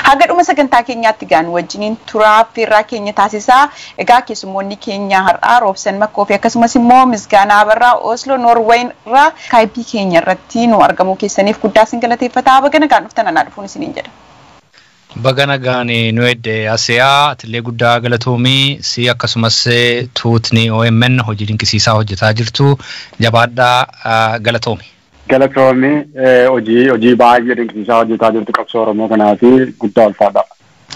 Haga dhuma sagantaa keenyaatti gaan wajjiniin turaa firraa keenya taasisaa. Egaa keessummoonni keenya har'aa Roobsan Makkoo fi akkasumas immoo Misgaanaa Abarraa Oslo Norweyn irraa Skype keenya irratti nu argamuu keessaniif guddaa isin galateeffataa. Baga nagaan dhuftan anaa dhufuun isiniin jedha. Baga nagaan nu edde Asiyaa atilee guddaa galatoomii si akkasumas tuutni OMN hojii dinqisiisaa hojjetaa jirtu jabaadhaa galatoomi. Galatoomii hojii baay'ee dinqisiisaa hojjetaa jirtu qabsoo Oromoo kanaafi guddaa ulfaadha.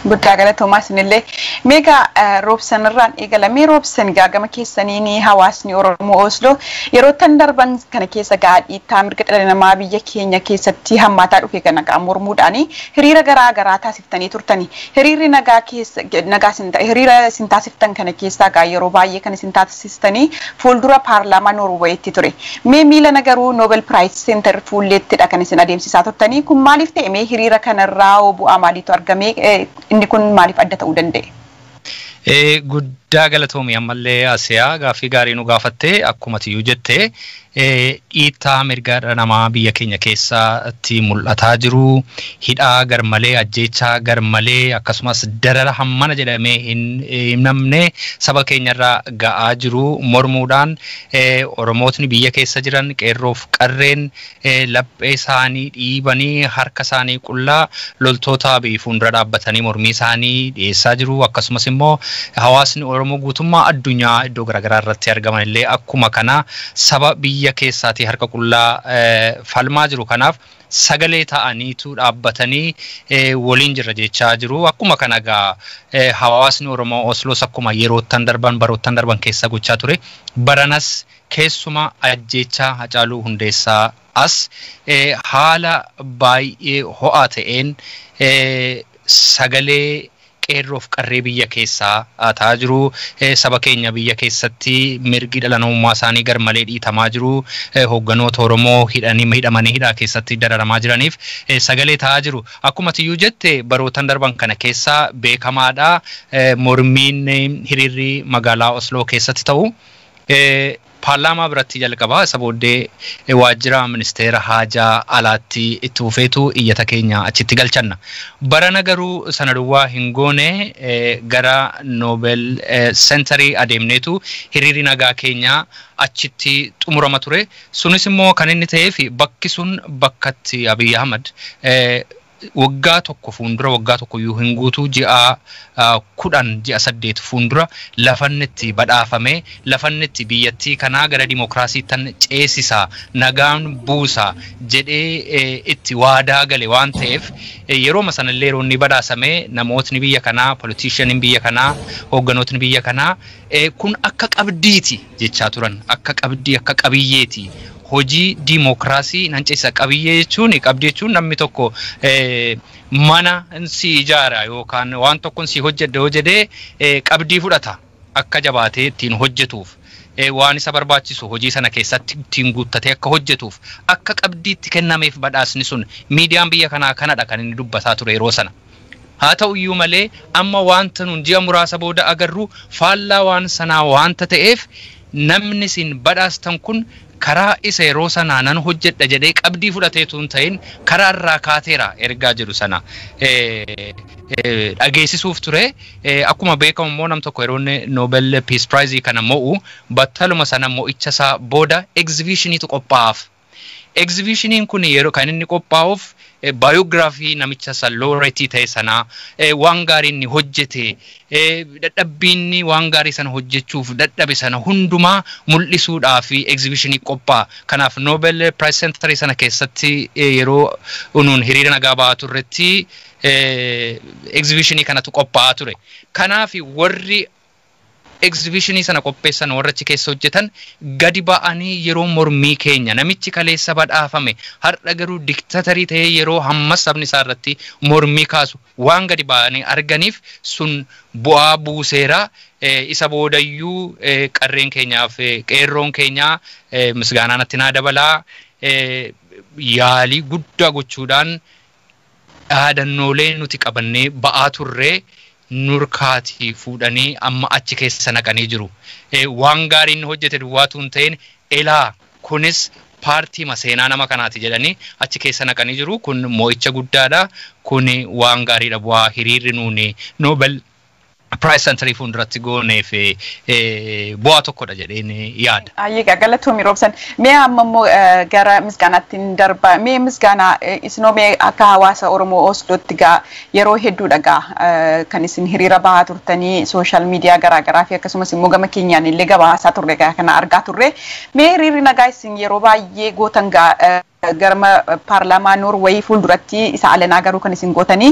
Guddaa galatoomaa isinillee. Meegaa Roobsan irraan eegalamee Roobsan gaagama keessaniin hawaasni Oromoo Oslo yeroo tan darban kana keessa gaadhiittaa mirga dhala namaa biyya keenya keessatti hammaataa dhufe kana mormuudhaan hiriira garaa garaa taasiftanii turtanii. Hiriirri hiriira isin taasiftan kana keessaa gaa yeroo baay'ee kan isin taasistanii fuuldura paarlaamaa Noorweetti ture. Mee miila nagaruu Nobel Prize Center fuulleettidha kan isin adeemsisaa turtanii. Kun maaliif ta'e mee hiriira kanarraa bu'aa maaliitu argame? Inni kun maaliif adda ta'uu danda'e? Guddaa galatoomii ammallee Asiyaa gaaffii gaarii nu gaafatte akkuma tiyyuu jette dhiittaa mirga dhala namaa biyya keenya keessatti mul'ataa jiru hidhaa garmalee ajjeechaa garmalee akkasumas darara hammana jedhamee hin namne saba keenyarraa ga'aa jiru mormuudhaan Oromootni biyya keessa jiran qeerroof qarreen laphee isaanii dhiibanii harka isaanii qullaa loltoota biyya fuuldura dhaabbatanii mormii isaanii dhiyeessaa jiru akkasumas immoo hawaasni Oromoo guutummaa addunyaa iddoo garaagaraa irratti argaman illee akkuma kana saba biyya keessaatii harka qullaa falmaa jiru kanaaf sagalee ta'aniitu dhaabbatanii waliin jirra jechaa jiru akkuma kana gaa hawaasni Oromoo Osloos akkuma yeroottan darban baroottan darban keessa gochaa ture baranas keessuma ajjeechaa Hacaaluu Hundeessaa as haala baay'ee ho'aa ta'een sagalee qeerroof qarree biyya keessaa ta'aa jiru saba keenya biyya keessatti mirgi dhala namummaa isaanii garmalee dhiitamaa jiru hoogganoota Oromoo hidhamanii hidhaa keessatti dararamaa jiraniif sagalee ta'aa jiru akkuma tiyyuu jette barootan darban kana keessaa beekamaadha mormiin hiriirri magaalaa Osloo keessatti ta'u paarlaamaa biratti jalqabaa isa booddee waajjira ministeera haajaa alaatti itti fufeetu iyyata keenya achitti galchanna. Barana garuu sana duwwaa hin goone gara Nobel Centerii adeemneetu hiriirri nagaa keenya achitti xumurama ture. Sunis immoo kan inni ta'eef bakki sun bakkatti Abiy Ahmad waggaa tokko fuundura waggaa tokko iyyuu hin guutuu ji'a 8 fuundura lafannetti badhaafame lafannetti biyyattii kanaa gara dimokiraasiitti ceesisaa nagaan buusaa jedhee itti waadaa gale waan ta'eef yeroo masanallee yeroo inni badhaasame namootni biyya kanaa politicianiin biyya kanaa hoogganootni biyya kanaa kun akka qabdiiti jechaa turan akka qabdii akka qabiyyeeti. Hojii dimokiraasii nan ceesisa qabiyyee jechuun qabdii jechuun namni tokko mana si ijaara yookaan waan tokkoon si hojjedee qabdii fudhata akka jabaatee ittiin hojjetuuf waan isa barbaachisu hojii sana keessatti ittiin guuttatee akka hojjetuuf akka qabdiitti kennameef badhaasni sun miidiyaan biyya kanaa kanadha kan inni dubbataa ture yeroo sana. Haa ta'u iyyuu malee amma wanta nun ji'a muraasa booda agarru faallaa waan sanaa wanta ta'eef namni sin badhaastan kun karaa isa yeroo sanaa nan hojjedha jedhee qabdii fudhateetu hin ta'in karaa irraa kaateera ergaa jedhu sana dhageessisuuf ture akkuma beekamu immoo nam tokko yeroo Nobel Peace Prize kana mo'u battaluma sana mo'icha isaa booda exhibitioniitu qophaa'aaf. Exhibitioniin kun yeroo kan inni qophaa'uuf biography namicha laureate ta'e sana waan gaarii inni hojjete dadhabbiinni waan gaarii sana hojjechuuf dadhabe sana hundumaa mul'isuudhaaf exhibitionii qophaa'a. Kanaaf Nobel Prize Center sana keessatti yeroo unuun hiriira nagaa ba'aa turretti exhibitionii kanatu qophaa'aa ture. Kanaaf warri exhibitionii sana qopheessan warra achi keessa hojjetan gadi ba'anii yeroo mormii keenya namichi kaleessa badhaafame har'a garuu diktatarii ta'ee yeroo hammas sabni isaa irratti mormii kaasu waan gadi ba'anii arganiif sun bu'aa buuseera. Isa boodayyuu qarreen keenyaaf qeerroon keenyaa misgaanaan itti naa dabalaa yaalii guddaa gochuudhaan dhaadannoolee nuti qabannee ba'aa turre nurkaati fuudhanii amma achi keessa naqanii jiru. Waan gaariin hojjete duwwaatu hin ta'in elaa kunis paartii maseenaa nama kanaati jedhanii achi keessa naqanii jiru. Kun mo'icha guddaadha. Kun waan gaariidha. Bu'aa hiriirri nuuni Nobel Prize Century fuulduratti goonee fi bu'aa tokkodha jedheen yaada. Ayyiga galatoomii Roobsan. Mee amma immoo gara misgaanaatti darba. Mee misgaanaa isinoo mee akka hawaasa Oromoo Oslootti yeroo hedduudha kan isin hiriira bahaa turtanii sooshaal miidiyaa garaagaraa fi akkasumas immoo gama keenyaan illee gabaasaa turre kana argaa turre. Mee hiriirri nagaa isin yeroo baay'ee gootan garma paarlaamaa Noorweey fuulduratti isa alanaa garuu kan isin gootanii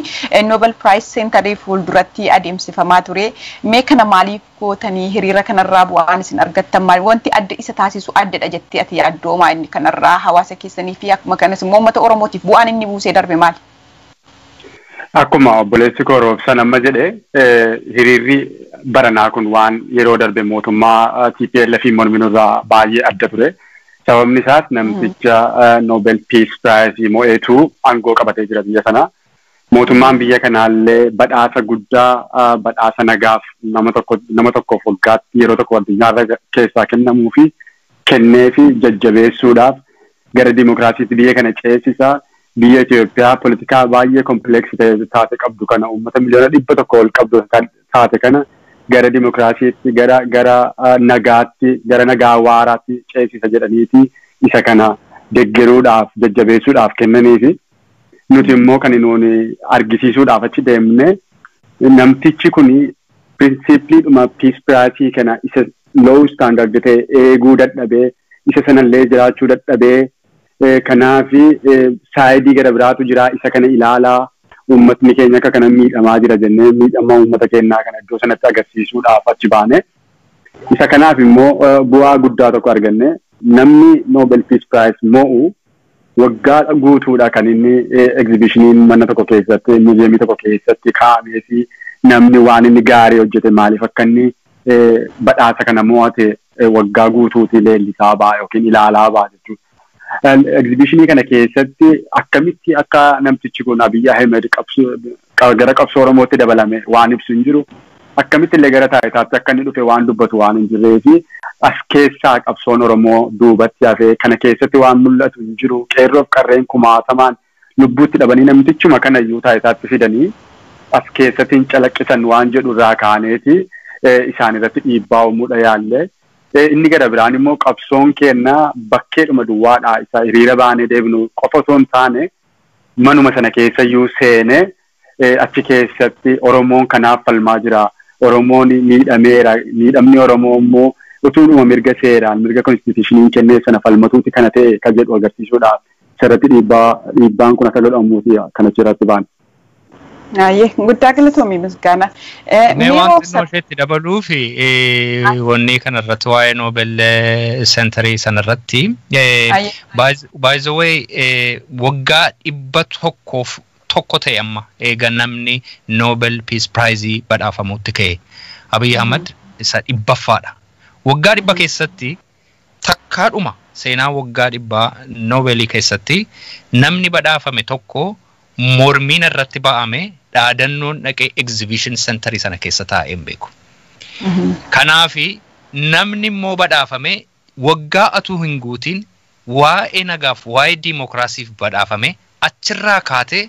Nobel Prize Century fuulduratti adeemsifamaa ture. Mee kana maaliif gootanii hiriira kanarraa bu'aan isin argattan maali? Wanti adda isa taasisu addadha jettee ati yaaddoomaa inni kanarraa hawaasa keessanii fi akkuma kanas immoo uummata Oromootiif bu'aan inni buusee darbe maali? Akkuma obboleessi koo Roobsan amma jedhe hiriirri baranaa kun waan yeroo darbe mootummaa TPLF morminurraa baay'ee adda ture. Sababni isaas namticha Nobel Peace Prize mo'eetu aangoo qabatee jira biyya sana. Mootummaan biyya kanaallee badhaasa guddaa badhaasa nagaaf nama tokkoof waggaatti yeroo tokko addunyaarra keessaa kennamuu fi kennee fi jajjabeessuudhaaf gara dimokiraasiitti biyya kana ceesisaa. Biyya Itoophiyaa politikaa baay'ee kompleksii taate qabdu kana uummata miliyoona 100 ol qabdu taate kana gara dimokiraasiitti gara nagaatti gara nagaa waaraatti ceesisa jedhaniiti isa kana deggeruudhaaf jajjabeessuudhaaf kennaniifi nuti immoo kan nuuni argisiisuudhaaf achi deemne namtichi kuni prinsiipliidhuma Peace Prize kana isa low standard ta'e eeguu dadhabee isa sanallee jiraachuu dadhabee kanaafi saayidii gara biraatu jira isa kana ilaalaa. Uummatni keenya akka kana miidhamaa jira jennee miidhama uummata keenyaa kana iddoo sanatti agarsiisuudhaaf achi baane. Isa kanaaf immoo bu'aa guddaa tokko arganne namni Nobel Peace Prize mo'u waggaa guutuudha kan inni exhibitioniin mana tokko keessatti muuziyeemii tokko keessatti kaa'amee fi namni waan inni gaarii hojjete maaliif akka inni badhaasa kana mo'ate waggaa guutuutii leellisaa ba'a yookiin ilaalaa ba'a jechuudha. Exhibitionii kana keessatti akkamitti akka namtichi kun Abiy Ahmed gara qabsoo Oromootti dabalame waan ibsu hin jiru. Akkamitti illee gara taayitaatti akka inni dhufe waan dubbatu waan hin jirree fi as keessaa qabsoon Oromoo duubatti hafee kana keessatti waan mul'atu hin jiru. Qeerroof qarreen kumaatamaan lubbuutti dhabanii namtichuma kanayyuu taayitaatti fidanii as keessatti hin calaqqisan waan jedhu irraa kaaneeti isaan irratti dhiibbaa uumuudha yaallee. Inni gara biraan immoo qabsoon keenyaa bakkeedhuma duwwaadhaa isa hiriira baanee deebinu qofa osoo hin taane manuma sana keessayyuu seenee achi keessatti Oromoon kanaaf falmaa jira. Oromoon miidhameera. Miidhamni Oromoo immoo utuudhuma mirga seeraan mirga konstitushiniin kennee sana falmatuuti kana ta'e kan jedhu agarsiisuudhaaf sirriitti dhiibbaan kun akka godhamuuti kan achirratti baane. Aye, guddaa galatoomii misgaana. Mee wanti isheetti dabaluu fi wanni kanarratti waa'ee Nobel Century sanarratti by the way waggaa 100 ta'e amma eega namni Nobel Peace Prize badhaafamuutti ka'e Abiy Ahmed isa 100ffaadha. Waggaa 100 keessatti takkaadhuma seenaa waggaa 100 Nobelii keessatti namni badhaafame tokko mormiin irratti ba'ame dhaadannoon dhaqee exhibition center sana keessa taa'ee hin beeku. Kanaafi namni immoo badhaafame waggaa atuu hin guutiin waa'ee nagaaf waa'ee dimokiraasiif badhaafame achirraa kaatee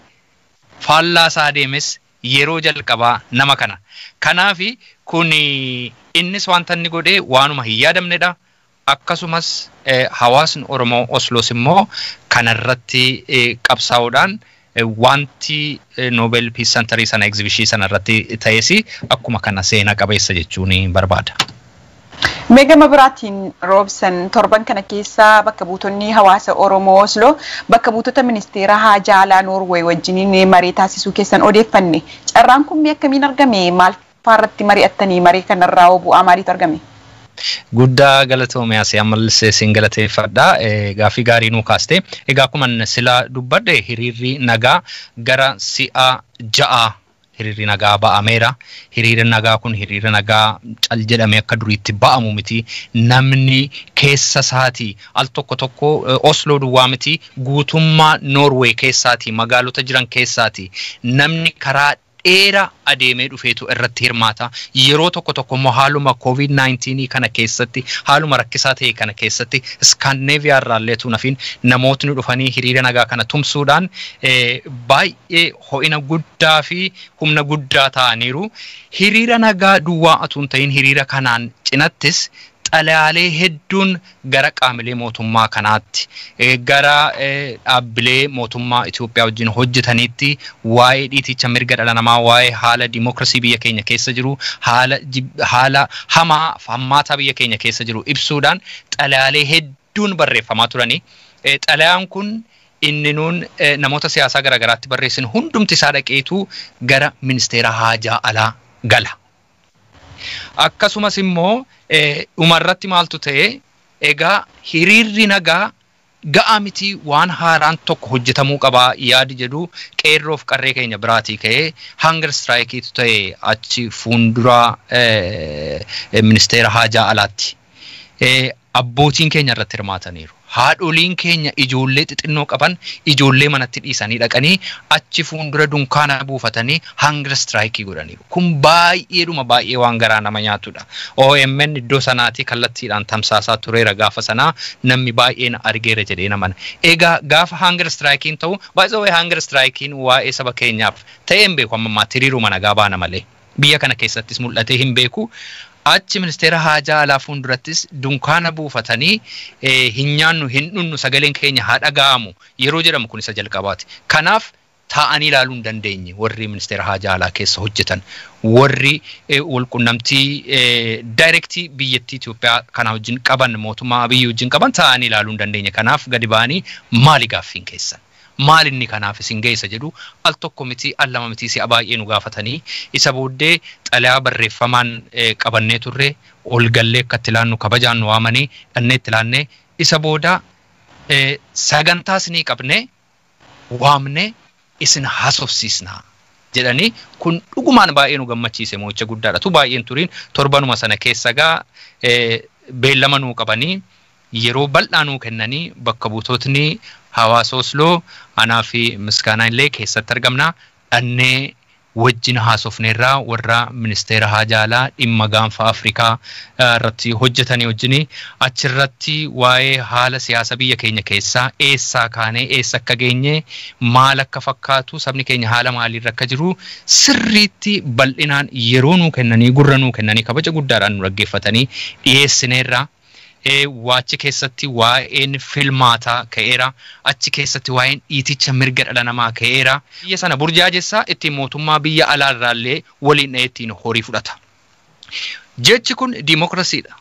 faallaasaa deemes yeroo jalqabaa nama kana. Kanaafi kun innis wanta inni godhee waanuma hin yaadamnedha. Akkasumas hawaasni Oromoo Osloos immoo kanarratti qabsaa'uudhaan wanti Nobel Peace Century sana exhibition sana irratti ta'esi akkuma kana seenaa qabeessa jechuun barbaada. Meegama biraatiin Roobsan torban kana keessa bakka buutonni hawaasa Oromoo Osloo bakka buutota ministeera haajaa alaa Noorweey wajjiniin marii taasisuu keessan odeeffanne. Carraan kun akkamiin argame? Maal faarratti mari'attanii marii kanarraa bu'aa maaliitu argame? Guddaa galatoomee asii ammallee siin galateeffadha. Gaaffii gaarii nuu kaaste. Egaa akkuma sila dubbadde hiriirri nagaa gara si'a 6 hiriirri nagaa ba'ameera. Hiriirri nagaa kun hiriirri nagaa cal jedhamee akka duriitti ba'amu miti. Namni keessa isaatii al tokko Osloo duwwaa miti guutummaa Noorweey keessaati magaalota jiran keessaati namni karaa dheeraa adeemee dhufeetu irratti hirmaata. Yeroo tokko tokko immoo haaluma COVID-19 kana keessatti haaluma rakkisaa ta'e kana keessatti Scandinavia irraalleetu nafiin namootni dhufanii hiriira nagaa kana tumsuudhaan baay'ee ho'ina guddaa fi humna guddaa ta'aniiru. Hiriira nagaa duwwaa atuun ta'in hiriira kanaan cinattis xalayaalee hedduun gara qaamilee mootummaa kanaatti gara dhaabbilee mootummaa Itoophiyaa wajjin hojjetaniitti waa'ee dhiiticha mirga dhala namaa waa'ee haala dimookiraasii biyya keenya keessa jiru haala hammaataa biyya keenya keessa jiru ibsuudhaan xalayaalee hedduun barreeffamaa turanii. Xalayaan kun inni nuun namoota siyaasaa garaagaraatti barreessin hundumti isaa dhaqeetu gara ministeera haajaa alaa gala. Akkasumas immoo dhumarratti maaltu ta'e egaa hiriirri nagaa ga'aa miti waan haaraan tokko hojjetamuu qabaa yaadi jedhu qeerroof qarree keenya biraatii ka'ee hunger strike'iitu ta'e achi fuuldura ministeera haajaa alaatti. Abbootiin keenya irratti hirmaataniiru. Haadholiin keenya ijoollee xixinnoo qaban ijoollee manatti dhiisanii dhaqanii achi fuuldura dunkaana buufatanii hunger strike godhaniiru. Kun baay'ee waan garaa nama nyaatudha. OMN iddoo sanaatii kallattiidhaan tamsaasaa tureera gaafa sanaa namni baay'een argeera jedhee namana. Egaa gaafa hunger strike'iin ta'u baay'ee hunger strike'iin waa'ee saba keenyaaf ta'ee hin beeku amma hiriiruma nagaa baana malee. Biyya kana keessattis mul'atee hin beeku. Achi ministeera haajaa alaa fuuldurattis dunkaana buufatanii hin nyaannu hin dhunnu sagaleen keenya haa dhaga'amu yeroo jedhamu kun isa jalqabaati. Kanaaf taa'anii ilaaluu hin dandeenye warri ministeera haajaa alaa keessa hojjetan warri walqunnamtii daayirektii biyyattii Itoophiyaa kana wajjin qaban mootummaa Abiyyi wajjin qaban taa'anii ilaaluu hin dandeenye. Kanaaf gadi ba'anii maali gaaffiin keessan? Maal inni kanaaf isin geessa jedhu al tokko miti al lama miti si'a baay'ee nu gaafatanii isa booddee xalayaa barreeffamaan qabannee turre ol gallee akka itti ilaannu kabajaan nu waamanii dhannee itti ilaannee isa booda sagantaas ni qabne waamne isin haasofsiisna jedhanii kun dhugumaan baay'ee nu gammachiise mo'icha guddaadha. Tu baay'een turiin torbanuma sana keessa gaa beellama nuu qabanii yeroo bal'aa nuu kennanii bakka buutotni hawaasa Osloo anaa fi Misgaanaa illee keessatti argamna. Dhannee wajjin haasofneerraa warra ministeera haajaa alaa dhimma gaanfa Afrikaa irratti hojjetanii wajjin achirratti waa'ee haala siyaasa biyya keenya keessaa eessaa kaanee eessa akka geenye maal akka fakkaatu sabni keenya haala maaliirra akka jiru sirriitti bal'inaan yeroo nuu kennanii gurra nuu kennanii kabaja guddaadhaan nu dhaggeeffatanii dhiyeessineerraa. Waachi keessatti waa'een filmaataa ka'eera. Achi keessatti waa'een dhiiticha mirga dhala namaa ka'eera. Biyya sana burjaajessaa ittiin mootummaa biyya alaarraallee waliin ittiin horii fudhata. Jechi kun dimookiraasiidha.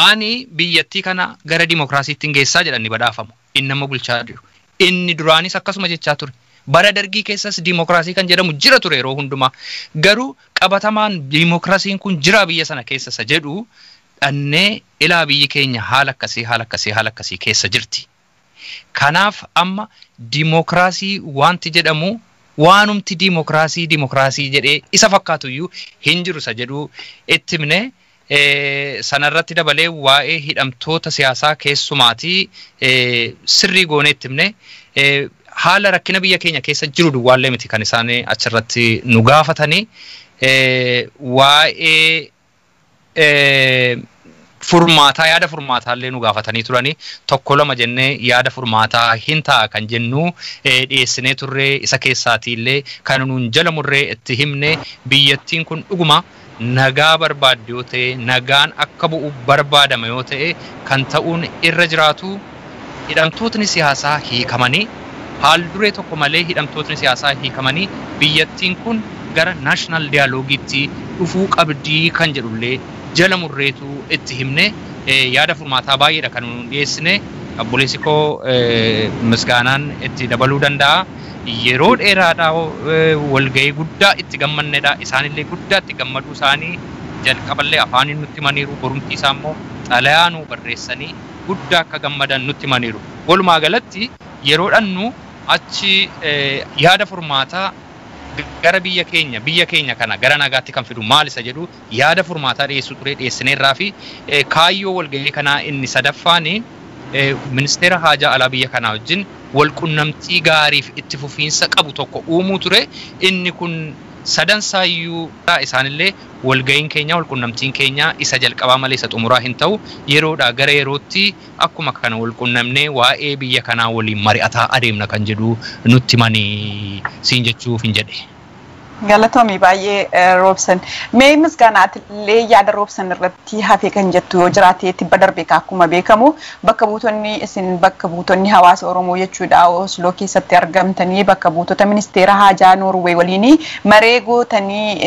Ani biyyattii kana gara dimookiraasiitti geessaa jedhanii badhaafamu. Inni nama bulchaa jiru. Inni duraanis akkasuma jechaa ture. Bara dargii keessas dimookiraasii kan jedhamu jira ture yeroo hundumaa. Garuu qabatamaan dimookiraasiin kun jira biyya sana keessa jedhu dhannee ilaa biyyi keenya haala akkasii keessa jirti. Kanaaf amma dimookiraasii wanti jedhamu waanumti dimookiraasii jedhee isa fakkaatuyyuu hin jiru isa jedhu itti himne sanarratti dabalee waa'ee hidhamtoota siyaasaa keessumaatii sirrii goonee itti himne haala rakkina biyya keenya keessa jiru duwwaallee miti kan isaan achirratti nu gaafatanii waa'ee furmaataa yaada furmaataallee nu gaafatanii turanii tokko lama jennee yaada furmaataa hin ta'a kan jennu dhiyeessinee turre isa keessaatiillee kan nuun jala murree itti himne biyyattiin kun dhuguma nagaa barbaadde yoo ta'e nagaan akka bu'u barbaadama yoo ta'e kan ta'uun irra jiraatu hidhamtootni siyaasaa hiikamanii haal duree tokko malee hidhamtootni siyaasaa hiikamanii biyyattiin kun gara naashinaal diyaaloogiitti dhufuu qabdii kan jedhullee jala murreetu itti himne yaada furmaataa baay'eedha kan nuun dhiyeessine. Obboleessi koo Misgaanaan itti dabaluu danda'a. Yeroo dheeraadhaa walgahii guddaa itti gammannedha. Isaanillee guddaa itti gammaduu isaanii jalqaballee afaaniin nutti himaniiru. Borumtii isaa immoo xalayaa nuu barreessanii guddaa akka gammadan nutti himaniiru. Walumaa galatti yeroodhaan nu achi yaada furmaataa gara biyya keenya kana gara nagaatti kan fidu maal isa jedhu yaada furmaataa dhiyeessuu ture dhiyeessineerraa fi kaayyoo walgahii kanaa inni sadaffaan ministeera haajaa alaa biyya kanaa wajjin walqunnamtii gaariif itti fufiinsa qabu tokko uumuu ture inni kun sadan saayyuu isaanillee walga'iin keenya walqunnamtiin keenya isa jalqabaa malee isa xumuraa hin ta'u yeroodhaa gara yerootti akkuma kana walqunnamnee waa'ee biyya kanaa waliin mari'ataa adeemna kan jedhu nutti manii siin jechuuf hin jedhe. Galatoomii baay'ee Roobsan. Mee misgaanaatillee yaada Roobsan irratti hafee kan jettu yoo jiraate tibba darbee akkuma beekamu bakka buutonni hawaasa Oromoo jechuudha Osloo keessatti argamtanii bakka buutota ministeera haajaa Noorwee waliin maree gootanii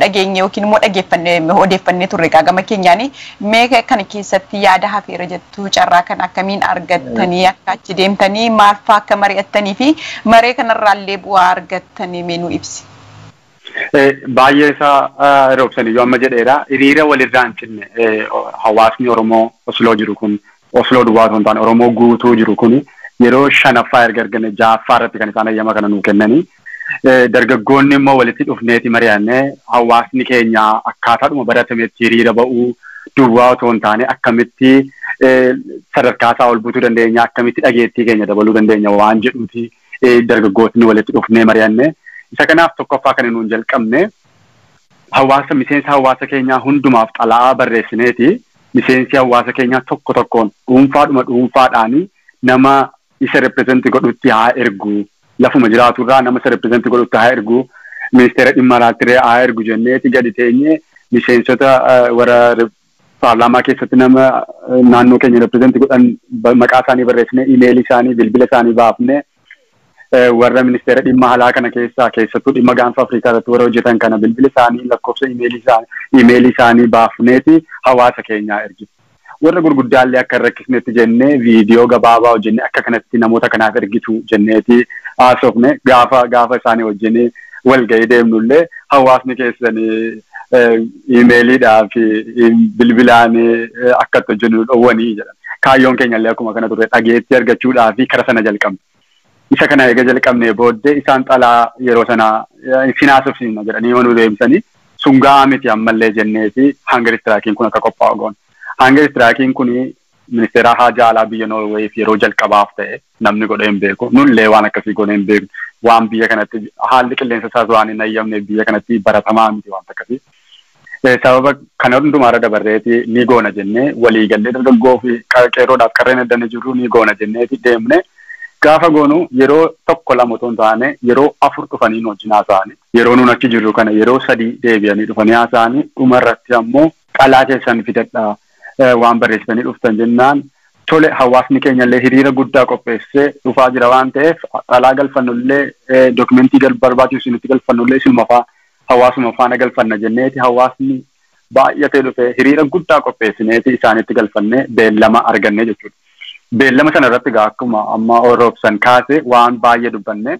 dhageenye yookiin immoo dhageeffannee odeeffannee turre gama keenyaan mee kana keessatti yaada hafeera jettu carraa kan akkamiin argattanii akka achi deemtanii maal fa'aa akka mari'attanii fi maree kanarraallee bu'aa argattanii mee nu ibsi. Baay'ee isaa Roobsanii yoo amma jedheera hiriira walirraa hin cinne hawaasni Oromoo Osloo jiru kun Osloo duwwaa osoo hin taane Oromoo guutuu jiru kun yeroo shanaffaa erga arganne ja'affaa irratti kan isaan ayyama kana nuu kennanii dargaggoonni immoo walitti dhufneeti mari'annee hawaasni keenya akkaataadhuma baratametti hiriira ba'uu duwwaa osoo hin taane akkamitti sadarkaa isaa ol buutuu dandeenya akkamitti dhageettii keenya dabaluu dandeenya waan jedhuuti dargaggootni walitti dhufnee mari'annee. Isa kanaaf tokkoffaa kan nuun jalqabne miseensa hawaasa keenyaa hundumaaf xalayaa barreessineeti miseensi hawaasa keenyaa tokko tokkoon dhuunfaadhaan nama isa reprezenti godhutti haa ergu lafuma jiraaturraa nama isa reprezenti godhutti haa ergu ministeera dhimma alaatiree haa ergu jenneeti gadi teenye miseensota warra paarlaamaa keessatti nama naannoo keenya reprezenti godhan maqaa isaanii barreessine imeelii isaanii bilbila isaanii baafne. Warra ministeera dhimma alaa kana keessattuu dhimma gaanfa Afrikaa irratti warra hojjetan kana bilbila isaanii lakkoofsa imeelii isaanii baafneeti hawaasa keenyaa ergi. Warra gurguddaallee akka hin rakkisnetti jennee viidiyoo gabaabaa hojjennee akka kanatti namoota kanaaf ergitu jenneeti haasofne gaafa isaanii hojjennee walga'ii deemnullee hawaasni keessanii imeeliidhaa fi bilbilaan akka hojjennu dhowwanii jedhan. Kaayyoon keenyallee akkuma kana turre dhageettii argachuudhaa fi kara sana jalqabne. Isa kana eega jalqabnee booddee isaan xalaa yeroo sana finaasofsiisna jedhanii yoo nu deebisanii sun gahaa miti ammallee jenneeti hangar istiraakiin kun akka qophaa'u goone. Hangar istiraakiin kun ministeera haajaa alaa biyya Noorweef yeroo jalqabaaf ta'e namni godhee hin beeku. Nullee waan akkasii godhee hin beeku. Waan biyya kanatti haalli qilleensa isaas waan hin ayyamne biyya kanatti baratamaa miti waan akkasii. Sababa kana hundumaarra dabarreeti ni goona jennee waliigallee dargaggoo fi qeerroodhaaf qarreen addana jirru ni goona jenneeti deemne. Gaafa goonu yeroo tokko lama otoo hin taane yeroo 4 dhufanii wajjin haasa'anii yeroo nuun achi jirru kana yeroo 3 deebi'anii dhufanii haasa'anii dhumarratti ammoo qalaa keessan fidadhaa waan barreessanii dhuftan jennaan tole hawaasni keenyallee hiriira guddaa qopheessee dhufaa jira waan ta'eef qalaa galfannullee dookumentii barbaachisu nutti galfannullee isinuma fa'aa hawaasuma faana galfanna jenneeti hawaasni baay'atee dhufee hiriira guddaa qopheessineeti isaanitti galfannee beellama arganne jechuudha. Beellama sana irratti akkuma amma Roobsan kaase waan baay'ee dubbanne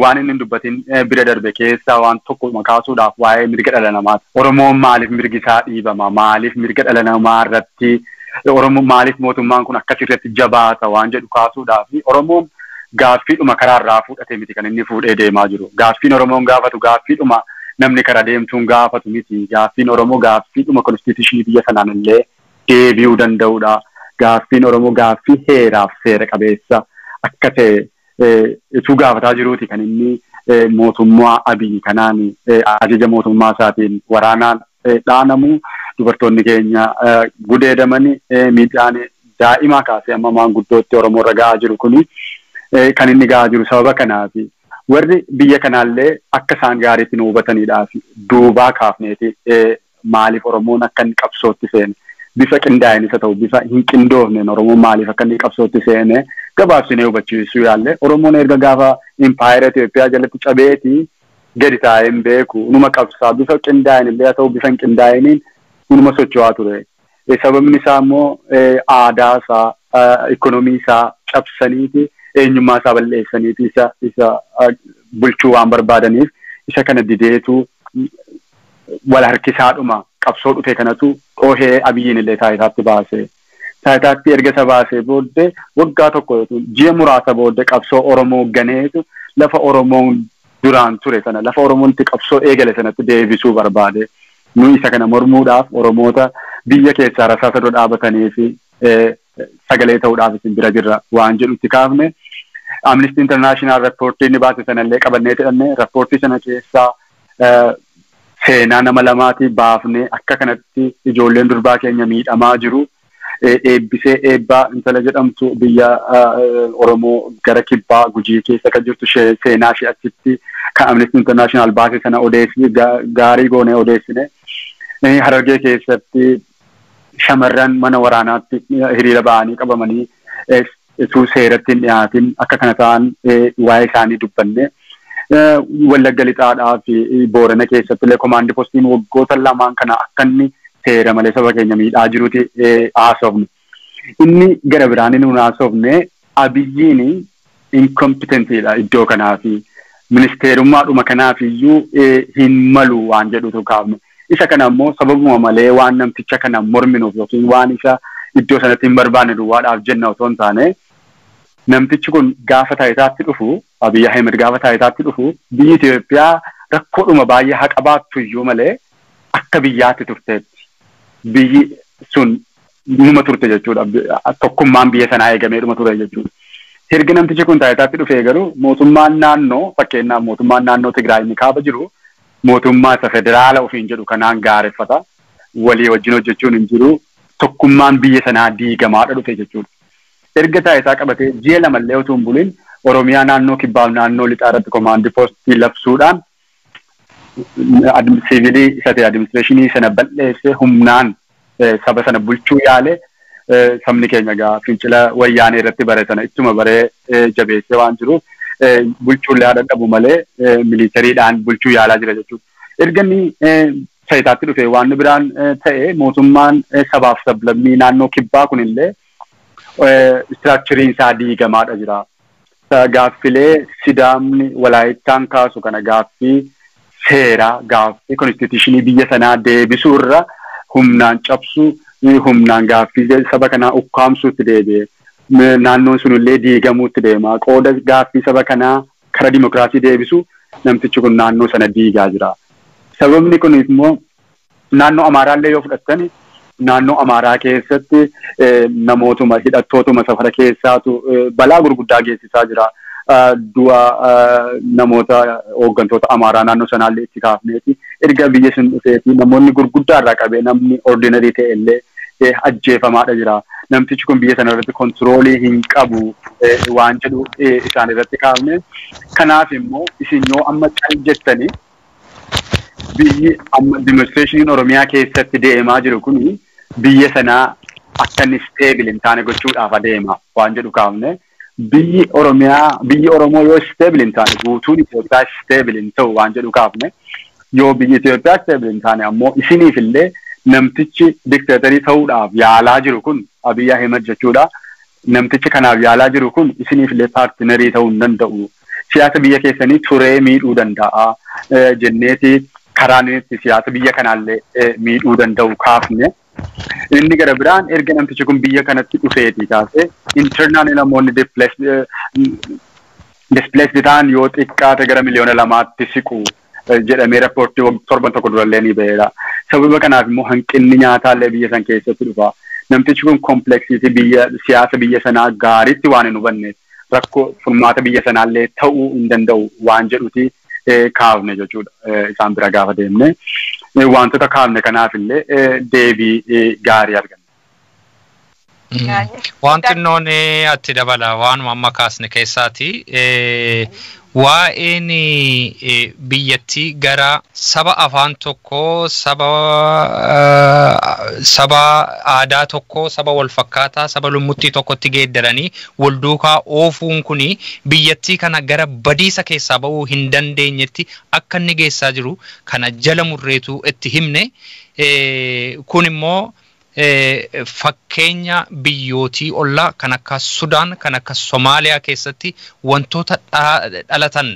waan inni dubbatiin bira darbe keessaa waan tokko kaasuudhaaf waa'ee mirga dhala namaati. Oromoon maaliif mirgi isaa dhiibama? Maaliif mirga dhala namaa irratti Oromoon maaliif mootummaan kun akkasirratti jabaata waan jedhu kaasuudhaaf Oromoon gaaffiidhuma karaarraa fudhatee miti kan inni fuudhee deemaa jiru. Gaaffiin Oromoon gaafatu gaaffiidhuma namni karaa deemtuun gaafatu miti. Gaaffiin Oromoo gaaffiidhuma konstitushinii biyya sanaan illee deebi'uu danda'udha. Gaaffiin Oromoo gaaffii heeraaf seera qabeessa akka ta'e ituu gaafataa jiruuti kan inni mootummaa Abiy kanaan ajaja mootummaa isaatiin waraanaan dhaanamu dubartoonni keenya gudeedamanii miidhaan daa'imaa kaasee amma maanguddootti Oromoo irra ga'aa jiru kuni kan inni ga'aa jiru sababa kanaafi. Warri biyya kanaallee akka isaan gaariitti nu hubataniidhaaf duubaa kaafneeti maaliif Oromoon akka inni qabsootti seene. Bifa qindaa'een isa ta'u bifa hin qindoofneen Oromoon maaliif akka inni qabsootti seene gabaabsinee hubachiisuu yaalle Oromoon erga gaafa impaayera Itoophiyaa jalatti cabeeti gadi taa'ee hin beeku numa qabsaa bifa qindaa'een illee haa ta'u bifa hin qindaa'iniin numa socho'aa ture. Sababni isaa immoo aadaa isaa ikoonomii isaa cabsaniiti eenyummaa isaa balleessaniiti isa bulchuu waan barbaadaniif isa kana dideetu wal harkisaadhuma. Qabsoo dhufee kanatu dhoohee Abiyyiin illee taayitaatti baase. Taayitaatti erga isa baasee booddee waggaa tokko ji'a muraasa booddee qabsoo Oromoo ganeetu lafa Oromoon duraan ture sana lafa Oromoon itti qabsoo eegale sanatti deebisuu barbaade. Nu isa kana mormuudhaaf Oromoota biyya keessaa rasaasa dura dhaabatanii fi sagalee ta'uudhaaf isin bira jirra waan jedhutti kaafne. Amnesty International rapportii inni baase sanallee qabannee jedhamne rapportii sana keessaa seenaa nama lamaati baafnee akka kanatti ijoolleen durbaa keenya miidhamaa jiru. Eebbisee eebbaa intala jedhamtu biyya Oromoo gara kibbaa Gujii keessa kan jirtu seenaa ishee achitti kan Amnesty International baase sana odeessine gaarii goonee odeessine. Harargee keessatti shamarran mana waraanaatti hiriira ba'anii qabamanii utuu seeratti hin dhiyaatin akka kana ta'an waa'ee isaanii dubbanne. Wallagga Lixaadhaa fi Boorana keessatti illee komaandi postiin waggoota lamaan kana akka inni seera malee saba keenya miidhaa jiruti haasofne. Inni gara biraan inni haasofne Abiyyiin incompetentiidha iddoo kanaa fi ministeerummaadhuma kanaaf iyyuu hin malu waan jedhutu kaafne. Isa kana immoo sababuma malee waan namticha kana morminuuf yookiin waan isa iddoo sanatti hin barbaanne duwwaadhaaf jenna otoo hin taane namtichi kun gaafa taayitaatti dhufu Abiy Ahmed gaafa taayitaatti dhufu biyyi Itoophiyaa rakkoodhuma baay'ee haqa baattu iyyuu malee akka biyyaatti turteetti. Biyyi sun dhuma turte jechuudha. Tokkummaan biyya sanaa eegamee dhuma ture jechuudha. Erga namtichi kun taayitaatti dhufee garuu mootummaan naannoo fakkeenyaaf mootummaan naannoo Tigraay inni kaaba jiru mootummaa isa federaala ofiin jedhu kanaan gaareffata. Walii wajjin hojjechuun hin jiru. Tokkummaan biyya sanaa diigamaadha dhufe jechuudha. Erga taayitaa qabatee ji'a lamallee utuu hin bulin Oromiyaa naannoo kibbaaf naannoo lixaa irratti komaandii poostii labsuudhaan siviilii isa ta'e adiministireeshinii sana balleessee humnaan saba sana bulchuu yaale sabni keenya gaa fincila wayyaanee irratti bare sana ittuma baree jabeessee waan jiruuf bulchuullee haadha dhabu malee miliitariidhaan bulchuu yaalaa jira jechuudha. Erga inni taayitaatti dhufe waan biraan ta'e mootummaan sabaaf sablammii naannoo kibbaa kunillee istiraakchariin isaa diigamaadha jira. Gaaffilee Sidaamni Walaayittaan kaasu kana gaaffii seeraa gaaffii konstituushinii biyya sanaa deebisuu irra humnaan cabsu humnaan gaaffii saba kanaa ukkaamsuutti deebi'e. Naannoon sunillee diigamuutti deema. Qooda gaaffii saba kanaa karaa dimokiraasii deebisu namtichi kun naannoo sana diigaa jira. Sababni kun immoo naannoo Amaaraallee yoo fudhattan naannoo Amaaraa keessatti namootuma hidhattootuma safara keessaatu balaa gurguddaa geessisaa jira. Du'a namoota hooggantoota Amaaraa naannoo sanaallee itti kaafneeti. Erga biyya sun dhufeeti namoonni gurguddaa irraa qabee namni ordinarii ta'e illee ajjeefamaadha jira. Namtichi kun biyya sana irratti kontiroolii hin qabu waan jedhu isaan irratti kaafne. Kanaaf immoo isin yoo amma cal jettanii biyyi amma demonstreeshiniin Oromiyaa keessatti deemaa jiru kuni biyya sanaa akka inni stable hin taane gochuudhaaf adeema waan jedhu kaafne. Biyyi Oromoo yoo stable hin taane guutuun Itoophiyaa stable hin ta'u waan jedhu kaafne. Yoo biyyi Itoophiyaa stable hin taane ammoo isiniif illee namtichi dikteetarii ta'uudhaaf yaalaa jiru kun Abiy Ahmed jechuudha. Namtichi kanaaf yaalaa jiru kun isiniif illee paartinarii ta'uu hin danda'u. Siyaasa biyya keessanii turee miidhuu danda'a jenneeti karaan itti siyaasa biyya kanaallee miidhuu danda'u kaafne. Inni gara biraan erga namtichi kun biyya kanatti dhufeeti kaasee internal namoonni displaced ta'an yoo xiqqaate gara miliyoona 2 siqu jedhamee rapportii torban tokko durallee ni ba'eera. Sababa kanaaf immoo hanqinni nyaataallee biyya san keessatti dhufa. Namtichi kun kompleksiitii biyya siyaasa biyya sanaa gaariitti waan hin hubanneef rakkoo furmaata biyya sanaallee ta'uu hin danda'u waan jedhuti kaafne jechuudha. Isaan bira gaafa deemne wantoota kaafne kanaaf illee deebii gaarii arganne. Wanti noon atti dabala waanuma amma kaasne keessaati. Waa'een biyyattii gara saba afaan tokkoo, saba aadaa tokkoo, saba walfakkaataa, saba lummuttii tokkotti geeddaranii wal duukaa oofuun kuni biyyattii kana gara badiisa keessaa ba'uu hin dandeenyetti akka inni geessaa jiru kana jala murreetu itti himne. Kun immoo fakkeenya biyyootii ollaa kan akka Sudaan, kan akka Somaaliyaa keessatti wantoota dhalatan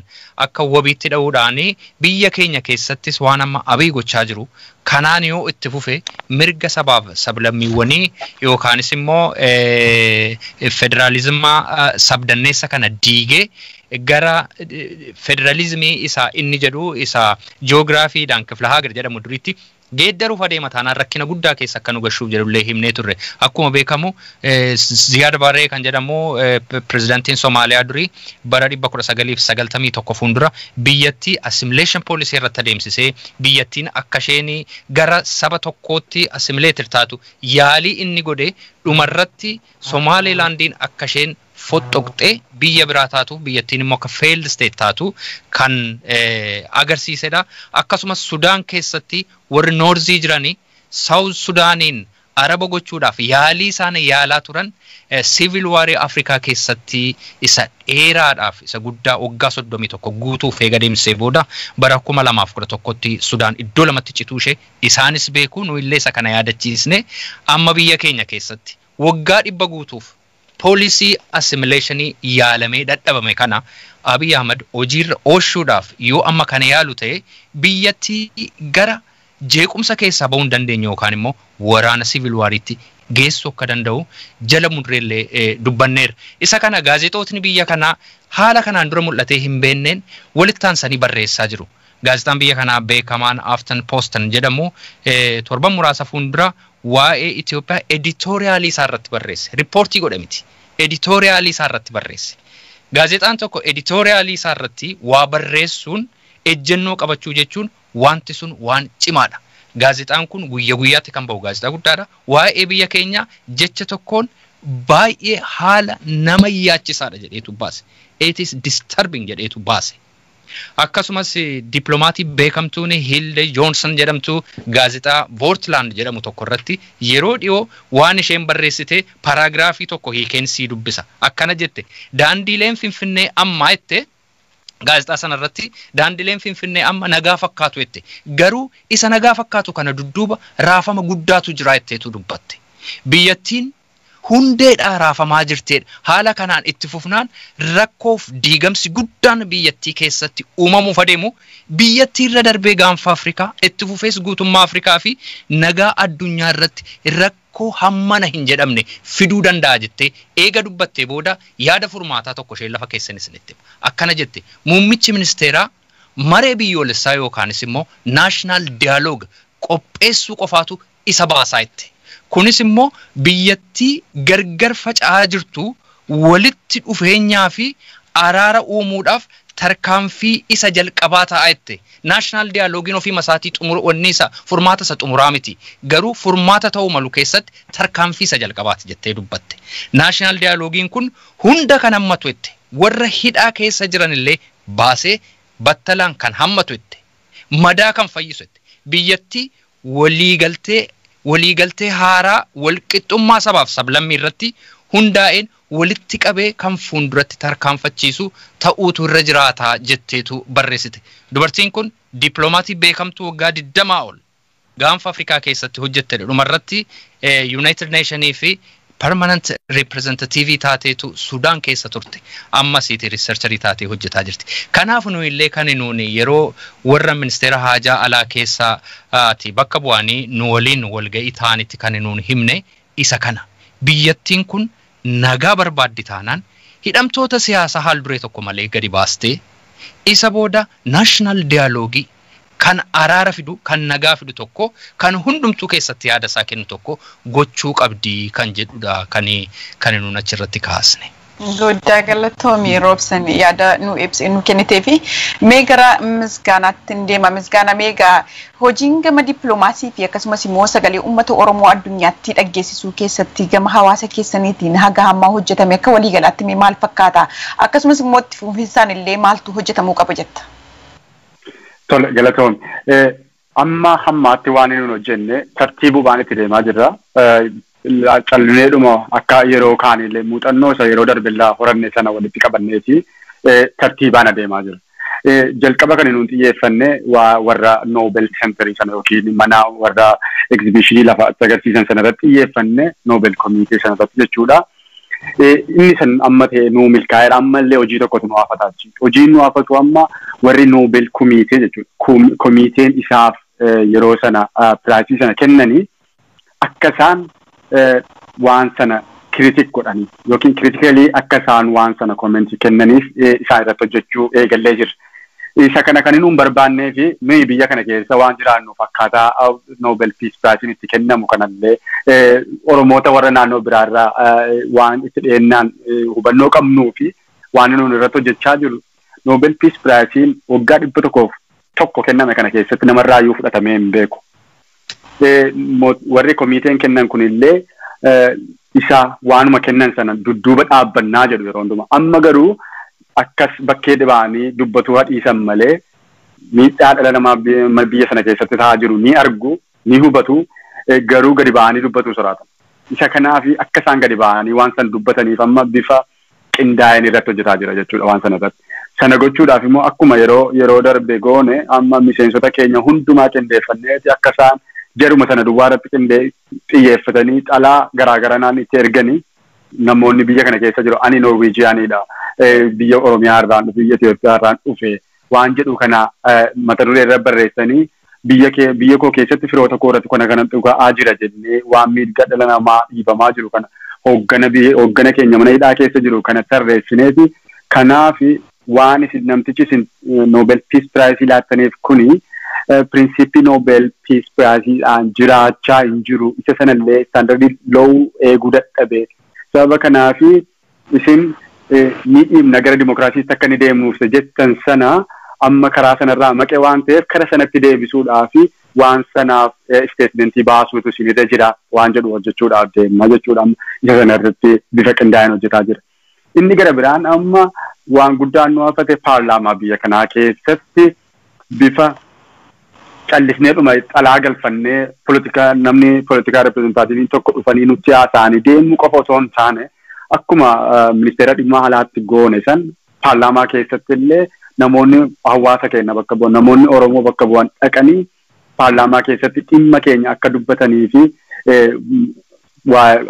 akka wabiitti dha'uudhaan biyya keenya keessattis waan amma Abiy gochaa jiru. Kanaan yoo itti fufe mirga sabaaf sablammiiwwanii yookaanis immoo federaalizima sabdanneessa kana diigee gara federalizimii isaa inni jedhu isa ji'oogiraafiidhaan Kifla Hagar jedhamu duriitti geeddaruuf adeema taanaan rakkina guddaa keessa akka nu gashuuf jedhullee himnee turre. Akkuma beekamu Ziyaad Barree kan jedhamu pirezidaantiin Somaaliyaa durii bara 1991 fuuldura biyyattii assimilation policy irratti adeemsisee biyyattiin akka isheen gara saba tokkootti assimileetir taatu yaalii inni godhe dhumarratti Somaalilaandiin akka isheen foxxoqxee biyya biraa taatu biyyattiin immoo akka failed state taatu kan agarsiisedha. Akkasumas Sudaan keessatti warri Noorzii jiranii South Sudaaniin araba gochuudhaaf yaalii isaan yaalaa turan civil war Afrikaa keessatti isa dheeraadhaaf isa guddaa waggaa 31 guutuuf eega deemsee booda bara 2011tti Sudaan iddoo lamatti cituu ishee isaanis beeku nu illee isa kana yaadachiisne amma biyya keenya keessatti waggaa 100 guutuuf policy assimilation yaalamee dadhabame kana Abiy Ahmed hojiirra oolchuudhaaf yoo amma kana yaalu ta'e biyyattii gara jeequmsa keessaa ba'uu hin dandeenye yookaan immoo waraana civil wariitti geessuu akka danda'u jala mudreellee dubbanneera. Isa kana gaazexootni biyya kanaa haala kanaan dura mul'atee hin beenneen walitti aansanii barreessaa jiru. Gaazexaan biyya kanaa beekamaan Afton Postan jedhamu torban muraasa fuuldura waa'ee Itoophiyaa editoriaalii isaa irratti barreesse. Riippoortii godhe miti. Editoriaalii isaa irratti barreesse. Gaazexaan tokko editoriaalii isaa irratti waa barreessuun ejjennoo qabachuu jechuun wanti sun waan cimaadha. Gaazexaan kun guyyaa guyyaatti kan bahu gaazexaa guddaadha. Waa'ee biyya keenya jecha tokkoon baay'ee haala nama yaachisaadha jedheetu baase. It is disturbing jedheetu baase. Akkasumas diplomaatii beekamtuun Hilde Johnson jedhamtu gaazexaa Portland jedhamu tokko irratti yeroo dhiyoo waan isheen barreessite paraagiraafii tokko hiikensii dubbisa. Akkana jette daandiileen Finfinnee ammaa jette gaazexaa sana irratti daandiileen Finfinnee amma nagaa fakkaatu jette garuu isa nagaa fakkaatu kana dudduuba raafama guddaatu jira jetteetu dubbatte. Biyyattiin hundeedhaa raafamaa jirteedha. Haala kanaan itti fufnaan rakkoof diigamsi guddaan biyyattii keessatti uumamuuf adeemu biyyattii irra darbee gaanfa Afrikaa itti fufees guutummaa Afrikaa fi nagaa addunyaa irratti rakkoo hammana hin jedhamne fiduu danda'a jettee eega dubbattee booda yaada furmaataa tokko ishee lafa keessanis itti akkana jette muummichi ministeeraa maree biyyoolessaa yookaanis immoo naashinaal diyaaloog qopheessuu qofaatu isa baasaa jette. Kunis immoo biyyattii gargar faca'aa jirtu walitti dhufeenyaa fi araara uumuudhaaf tarkaanfii isa jalqabaa ta'a jette. Naashinaal diyaaloogin ofii masaatii xumurwanniisa furmaata isa xumuraa miti. Garuu furmaata ta'uu malu keessatti tarkaanfii isa jalqabaati jettee dubbatte. Naashinaal diyaaloogin kun hunda kan hammatu jette. Warra hidhaa keessa jiran illee baasee battalaan kan hammatu jette. Madaa kan fayyisu jette. Biyyattii waliigaltee haaraa walqixxummaa sabaaf sablammii irratti hundaa'een walitti qabee kan fuulduratti tarkaanfachiisu ta'uutu irra jiraataa jetteetu barreessite. Dubartiin kun diplomaatii beekamtuu waggaa 20 ol gaanfa Afrikaa keessatti hojjettedha. Dhumarratti United Nations fi permanent representative taateetu Sudaan keessa turte. Ammasiiti researcherii taatee hojjetaa jirti. Kanaaf nu illee kan nuuni yeroo warra ministeera haajaa alaa keessaati bakka bu'anii nu waliin walga'ii ta'anitti kan nuuni himne isa kana. Biyyattiin kun nagaa barbaaddi taanaan hidhamtoota siyaasaa haal duree tokko malee gadi baastee isa booda naashinaal diyaaloogii kan araara fidu kan nagaa fidu tokko kan hundumtuu keessatti yaada isaa kennu tokko gochuu qabdii kan jedhudha kan nuun achirratti kaasne. Guddaa galatoomii Roobsan yaada nu ibsi nu kennitee fi mee gara misgaanaatti deema. Misgaana meegaa hojiin gama dippiloomaasii fi akkasumas immoo sagalee uummata Oromoo addunyaatti dhaggeessisuu keessatti gama hawaasa keessaniitiin haga hammaa hojjetame akka waliigalaatti maal fakkaata? Akkasumas immoo itti fufinsaan illee maaltu hojjetamuu qaba jetta? Tole galatoon amma hammaatti waan nuun hojjenne tartiibuu baan itti deemaa jirra. Calleedhuma akka yeroo kaanillee muuxannoo isa yeroo darbellaa horanne sana walitti qabanneeti tartiibaan adeemaa jira. Jalqaba kan nuun xiyyeeffanne warra Nobel Center sana yookiin mana warra exhibitionii lafa agarsiisan sana irratti xiyyeeffanne Nobel Committee sana irratti jechuudha. Inni san amma ta'e nuu milkaa'eedha ammallee hojii tokkotu nu haafataa jechuudha. Hojiin nu haafatu amma warri Nobel Committee jechuudha. Komiiteen isaaf yeroo sana piraayisii sana kennanii akka isaan waan sana kritik godhanii yookiin kritikali akka isaan waan sana koomenti kennaniif isaan irratti hojjechuu eegallee jira. isa kana kan inni barbaannee fi nuyi biyya kana keessa waan jiraannu fakkaataa Nobel Peace Prize itti kennamu kanallee Oromoota warra naannoo biraarraa waan itti dhiyeennaan hubannoo qabnuu fi waan nuyi irratti hojjechaa jiru Nobel Peace Prize waggaa 101 kenname kana keessatti namarraa iyyuu fudhatamee hin beeku. Warri komiiteen kennan kunillee isa waanuma kennan sana dudduuba dhaabbannaa jedhu yeroo hundumaa. Amma garuu akkas bakkee dhibaanii dubbatu hadhiisan malee miidhaa dhala namaa biyya sana keessatti ta'aa jiru ni argu ni hubatu garuu gadi ba'anii dubbatu soraatan. Isa kanaaf akka isaan gadi ba'anii waan san dubbataniif amma bifa qindaa'een irratti hojjetaa jira jechuudha waan sana irratti. Sana gochuudhaaf immoo akkuma yeroo darbe goone amma miseensota keenya hundumaa qindeeffanneeti akka isaan jaruma sana duwwaa irratti xiyyeeffatanii xalaa garaagaraa naan itti erganii namoonni biyya kana keessa jiru ani Noorweejiyaaniidha. Biyya Oromiyaa irraan dhufe biyya Itoophiyaa irraan dhufe waan jedhu kana mata duree irra barreessanii biyya koo keessatti firoota koo irratti kana dhugaa jira jennee waan miidhaa dhala namaa dhiibamaa jiru kana hooggana keenya mana hidhaa keessa jiru kana tarreessineeti kanaaf waan isin namtichi isin Nobel Peace Prize laattaniif kuni pirinsipii Nobel Peace Prize'aan jiraachaa hin jiru isa sanallee standardii low eeguu dadhabe sababa kanaaf isin ni dhiibna gara dimokiraasiitti akka ni deemuuf jettan sana amma karaa sanarraa maqee waan ta'eef kara sanatti deebisuudhaaf waan sanaaf isteetmentii baasuutu isinirra jira waan jedhu hojjechuudhaaf deemna jechuudha isa sanarratti bifa qindaa'een hojjetaa jira. Inni gara biraan amma waan guddaan nu hafate paarlaamaa biyya kanaa keessatti bifa callisneedhuma xalaa galfannee namni poolitikaa reprezentaatiiviin tokko dhufanii nutti haasa'anii deemuu qofa osoo hin taane akkuma ministeera dhimma alaatti goone san paarlaamaa keessatti illee namoonni hawaasa keenya bakka bu'an namoonni Oromoo bakka bu'an dhaqanii paarlaamaa keessatti dhimma keenya akka dubbatanii fi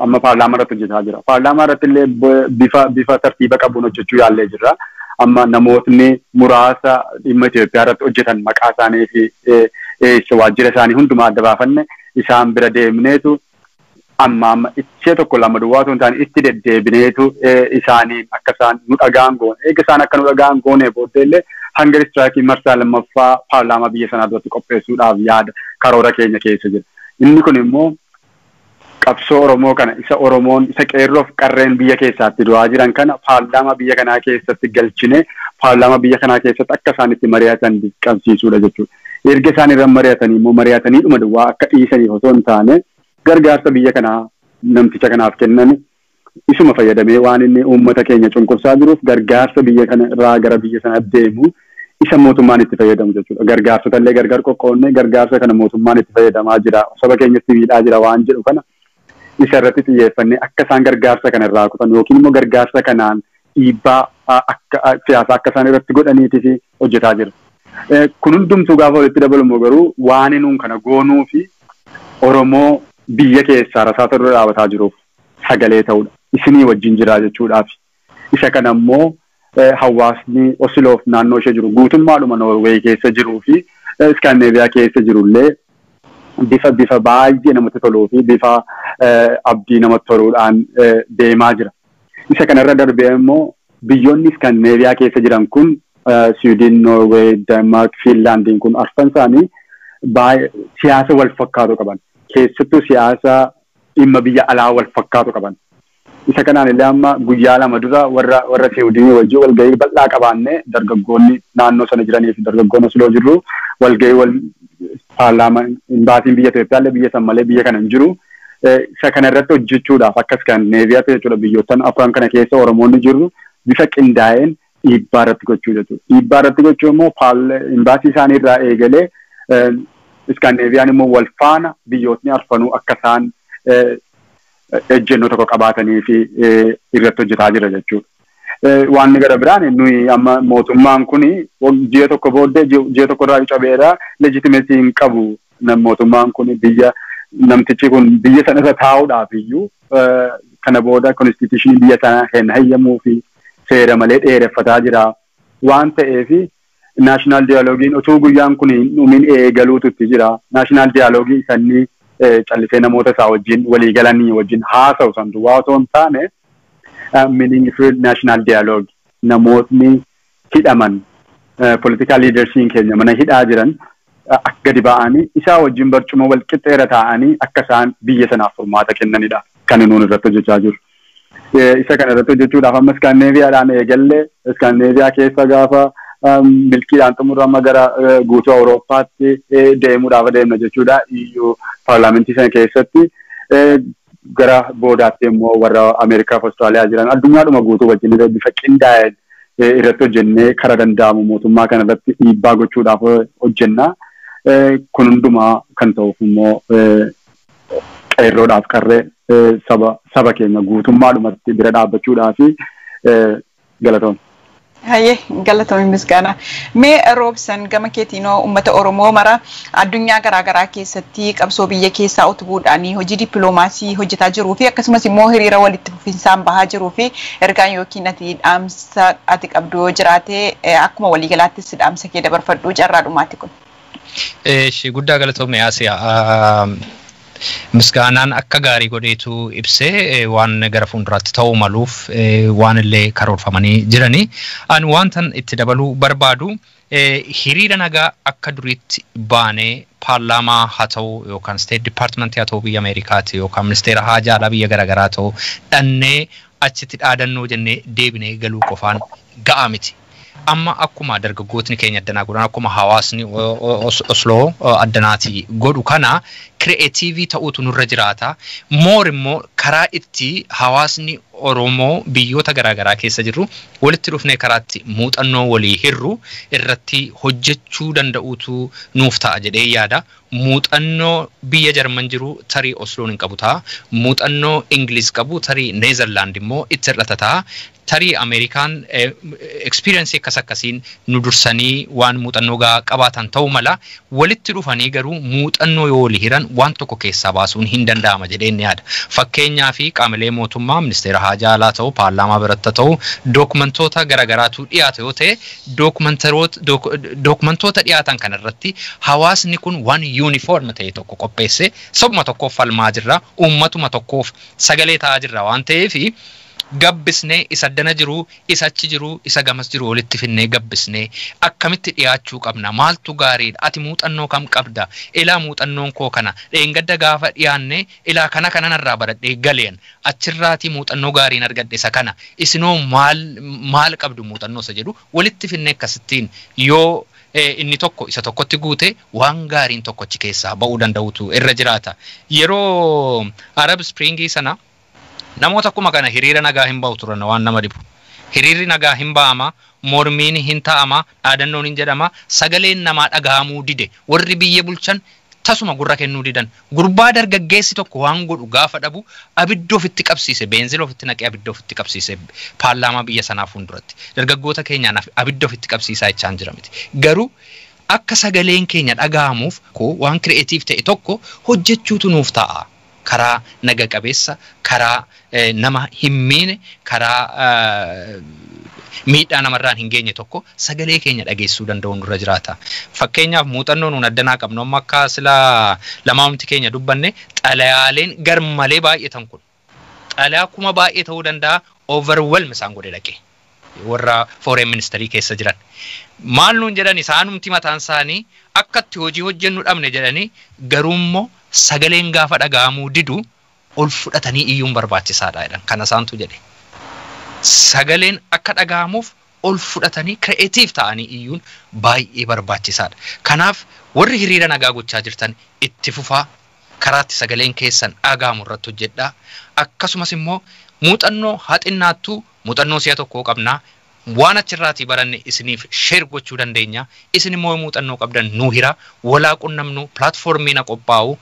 amma paarlaamaa irratti hojjetaa jira. Paarlaamaa irratti illee bifa tartiiba qabuun hojjechuu yaallee jirra. Amma namootni muraasa dhimma Itoophiyaa irratti hojjetan maqaa isaanii fi waajjira isaanii hundumaa adda baafanne isaan bira deemneetu amma ichee tokko lama duwwaa osoo hin taane itti deddeebineetu isaaniin akka isaan nu dhagaan goone eega isaan akka nu dhagaan goone booddeellee hanga istiraakii marsaa lammaffaa paarlaamaa biyya sanaa duratti qopheessuudhaaf yaada karoora keenya keessa jira. Inni kun immoo qabsoo Oromoo kana isa Oromoon isa qeerroof qarreen biyya keessaatti du'aa jiran kana paarlaamaa biyya kanaa keessatti galchine paarlaamaa biyya kanaa keessatti akka isaan itti mari'atan qabsiisuudha jechuudha. Erga isaan irra mari'atanii immoo mari'atanii dhuma duwwaa akka dhiisaniif osoo hin taane gargaarsa biyya kanaa namticha kanaaf kennan isuma fayyadamee waan inni uummata keenya cunqursaa jiruuf gargaarsa biyya kana irraa gara biyya sana deemu isa mootummaan itti fayyadamu jechuudha. Gargaarsota illee gargar qoqqoodne gargaarsa kana mootummaan itti fayyadamaa jira. Saba keenyatti miidhaa jira waan jedhu kana isa irratti xiyyeeffannee akka isaan gargaarsa kana irraa kutan yookiin immoo gargaarsa kanaan dhiibbaa akka siyaasa akka isaan irratti godhaniitiif hojjetaa jira. Kun hundumtuu gaafa walitti dabalumoo garuu waan nuun kana goonuu fi Oromoo biyya keessaa rasaasa dura dhaabataa jiruuf sagalee ta'uudha. Isinii wajjin jiraa jechuudhaaf. Isa kana immoo hawaasni Osloof naannoo ishee jiru guutummaadhuma Noorweey keessa jiruu fi Iskaandineeviyaa keessa jirullee bifa baay'ee namatti toluu fi bifa abdii namatti toluudhaan deemaa jira. Isa kanarra darbee immoo biyyoonni Iskaandineeviyaa keessa jiran kun Sweden, Norway, Denmark, Finlandiin kun arfan isaanii siyaasa wal fakkaatu qaban. Keessattuu siyaasa dhimma biyya alaa wal fakkaatu qaban. Isa kanaan illee amma guyyaa lama dura warra Sweden wajjin walgahii bal'aa qabaanne dargaggoonni naannoo sana jiranii fi dargaggoonni Osloo jirru walgahii paarlaamaa imbaasiin biyya Itoophiyaa illee biyya san malee biyya kana hin jiru. Isa kana irratti hojjechuudhaaf akka Iskaandineeviyaatti jechuudha biyyoottan afran kana keessa Oromoonni jirru bifa qindaa'een dhiibbaa irratti gochuu jechuudha. Dhiibbaa irratti gochuu immoo imbaasii isaanii irraa eegalee Iskaandineeviyaan immoo wal faana biyyootni arfanuu akka isaan ejjennoo tokko qabaatanii fi irratti hojjetaa jira jechuudha. Waan gara biraan nuyi amma mootummaan kun ji'a tokko booddee ji'a tokko irraa cabeera legitimate hin qabu mootummaan kun namtichi kun biyya sana irra taa'uudhaaf iyyuu kana booda konstituushinii biyya sana hin hayyamuu fi seera malee dheereffataa jira waan ta'eef naashinaal diyaalogiin utuu guyyaan kun dhumin eegaluutu itti jira. Naashinaal diyaaloogii sanii callisee namoota isaa wajjin walii galanii wajjin haasa'u san duwwaa osoo hin taane meaningful naashinaal diyaaloogii namootni hidhaman political leadership keenya mana hidhaa jiran gadi ba'anii isaa wajjin barcuma wal qixxeera ta'anii akka isaan biyya sanaaf furmaata kennanidha kan nuun irratti hojjechaa jiru. Isa kana irratti hojjechuudhaaf amma Skandinaaviyaadhaan eegallee Skandinaaviyaa keessa gaafa milkiidhaan xumurama gara guutuu Awurooppaatti deemuudhaaf adeemna jechuudha. EU paarlaamantii sana keessatti gara boodaatti immoo warra Ameerikaa fi Awustiraaliyaa jiran addunyaadhuma guutuu wajjin bifa qindaa'een irratti hojjennee karaa danda'amu mootummaa kana irratti dhiibbaa gochuudhaaf hojjenna. Kun hundumaa kan ta'uuf immoo qeerroodhaaf qarree saba keenya guutummaadhumatti bira dhaabbachuudhaaf galatoom. Hayyee galatoomii misgaana. Mee Roobsan gama keetiinoo uummata Oromoo mara addunyaa garaagaraa keessatti qabsoo biyya keessaa utubuudhaan hojii dippiloomaasii hojjetaa jiruu fi akkasumas immoo hiriira walitti fufinsaan bahaa jiruu fi ergaan yookiin ati dhaamsa ati qabdu jiraate akkuma waliigalaattis dhaamsa kee dabarfadhu carraa dhumaati kun. Guddaa galatoomii Asiyaa. Misgaanaan akka gaarii godheetu ibsee waan gara fuulduraatti ta'uu maluuf waan illee karoorfamanii jiranii. Ani wantan itti dabaluu barbaadu hiriira nagaa akka duriitti baanee paarlaamaa haa ta'u yookaan State Department haa ta'u biyya Ameerikaatti yookaan ministeera haajaa alaa biyya garaagaraa ta'u dhannee achitti dhaadannoo jennee deebinee galuu qofaan ga'aa miti. Amma akkuma dargaggootni keenya addanaa godhan akkuma hawaasni Osloo addanaati godhu kana creative ta'uutu nurra jiraata. Moor immoo karaa itti hawaasni Oromoo biyyoota garaagaraa keessa jirru walitti dhufnee karaatti muuxannoo walii hirru irratti hojjechuu danda'uutu nuuf ta'a jedhee yaada. Muuxannoo biyya Jarman jiru tarii Osloon hin qabu ta'a. Muuxannoo Ingiliz qabu tarii Neezerlaand immoo itti hir'ata ta'a. Tarii Ameerikaan experience akkasiin nu dursanii waan muuxannoo qabaatan ta'uu mala walitti dhufanii garuu muuxannoo yoo walii hiran waan tokko keessaa baasuun hin danda'ama jedheen yaada. Fakkeenyaa fi qaamolee mootummaa ministeera haajaa alaa ta'u paarlaamaa biratti ta'u dookumentoota garaagaraatu dhiyaata yoo ta'e dookumentoota dhiyaatan kanarratti hawaasni kun waan yuunifoorm ta'e tokko qopheesse sabuma tokkoof falmaa jirra uummatuma tokkoof sagalee ta'aa jirra waan ta'eef gabbisnee isa dana jiru isa achi jiru isa gamas jiru walitti finnee gabbisnee akkamitti dhiyaachuu qabna maaltu gaariidha ati muuxannoo kam qabda ilaa muuxannoon koo kana dheengadda gaafa dhiyaanne ilaa kana narraa baradhee galeen achirraatii muuxannoo gaariin argadhe isa kana isinoo maal qabdu muuxannoo isa jedhu walitti finnee akkasittiin yoo inni tokko isa tokkotti guute waan gaariin tokkochi keessaa ba'uu danda'utu irra jiraata. Yeroo Arab Springii sana namoota akkuma kana hiriira nagaa hin ba'u turan waan nama dhibu. Hiriirri nagaa hin ba'ama, mormiin hin ta'ama, dhaadannoon hin jedhama, sagaleen namaa dhagahamuu dide. Warri biyya bulchan tasuma gurra kennuu didan. Gurbaa dargaggeessi tokko waan godhu gaafa dhabu abidda ofitti qabsiise, beenzila ofitti naqee abidda ofitti qabsiise paarlaamaa biyya sanaa fuulduratti. Dargaggoota keenyaan abidda ofitti qabsiisaa jechaan jira miti. Garuu akka sagaleen keenya dhagahamuuf waan creative ta'e tokko hojjechuutu nuuf ta'a. Karaa naga qabeessa, karaa nama hin miine, karaa miidhaa namarraan hin geenye tokko sagalee keenya dhageessuu danda'u nurra jiraata. Fakkeenyaaf muuxannoo nuun addanaa qabnu amma akka sila lamaamti keenya dubbanne xalayaaleen garmalee baay'atan kun xalayaa kuma baay'ee ta'uu danda'a overwhelm isaan godhe dhaqe warra foreign ministerii keessa jiran. Maal nuun jedhan isaanumti mataan isaanii akkatti hojii hojjennu dhabne jedhanii garuummoo sagaleen gaafa dhagahamuu didu ol fudhatanii iyyuun barbaachisaadha jedhan kana isaantu jedhe. Sagaleen akka dhagahamuuf ol fudhatanii creative ta'anii iyyuun baay'ee barbaachisaadha. Kanaaf warri hiriira nagaa gochaa jirtan itti fufaa karaatti sagaleen keessan dhagahamu irratti hojjedhaa. Akkasumas immoo muuxannoo haxinnaattuu muuxannoo si'a tokkoo qabnaa. Waan achirraatii baranne isiniif share gochuu dandeenya. Isin immoo muuxannoo qabdan nuu hira walaa qunnamnu platformiina qophaa'u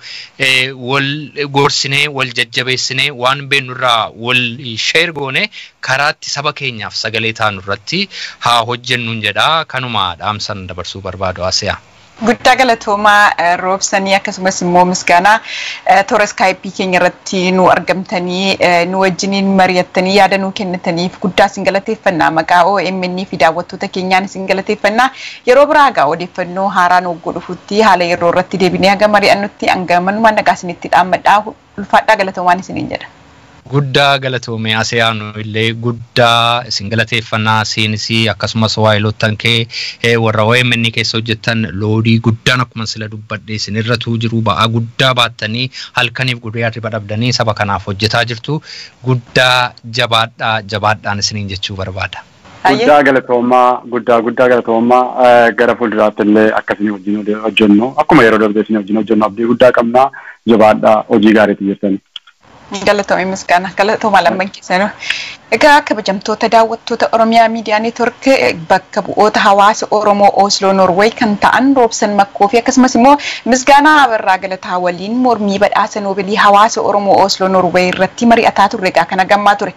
wal gorsinee wal jajjabeessinee waan beennurraa wal share goone karaatti saba keenyaaf sagalee taanu irratti haa hojjennuun jedhaa kanuma dhaamsan dabarsuu barbaadu Asiyaa. Guddaa galatoomaa Roobsanii akkasumas immoo misgaanaa toora Skype keenya irratti nu argamtanii nu wajjiniin mari'attanii yaada nuu kennitaniif guddaa isin galateeffannaa maqaa OMN fi daawwattoota keenyaan isin galateeffannaa. Yeroo biraa gaa odeeffannoo haaraa nu godhufutti haala yeroo irratti deebinee haga mari'annutti hanga manuma nagaa isinitti dhaammadhaa ulfaadhaa galatoomaan isiniin jedha. Guddaa galatoomee ASEAN illee guddaa isin galateeffannaa siinisii akkasumas waayilootan kee warra OMN keessa hojjetan loodii guddaan akkuma sila dubbadhe isinirratu jiru ba'aa guddaa baattanii halkaniif guyyaa riba dhabdanii saba kanaaf hojjetaa jirtu guddaa jabaadhaan isiniin jechuu barbaada. Guddaa galatoomaa gara fuulduraatti illee akkasii wajjin hojjennu akkuma yeroo darbee isin wajjin hojjennu abdii guddaa qabna jabaadhaa hojii gaariitti jirtani. Galatoomii misgaana galatooma lamman keessanuu. Egaa kabajamtoota daawwattoota Oromiyaa Miidiyaa Neetwork bakka bu'oota hawaasa Oromoo Oslo Norway kan ta'an Roobsan Makkoo fi akkasumas immoo Misgaanaa Abarraa Galataa waliin mormii badhaasa Noobilii hawaasa Oromoo Oslo Norway irratti mari'ataa turre egaa kana gammaa ture.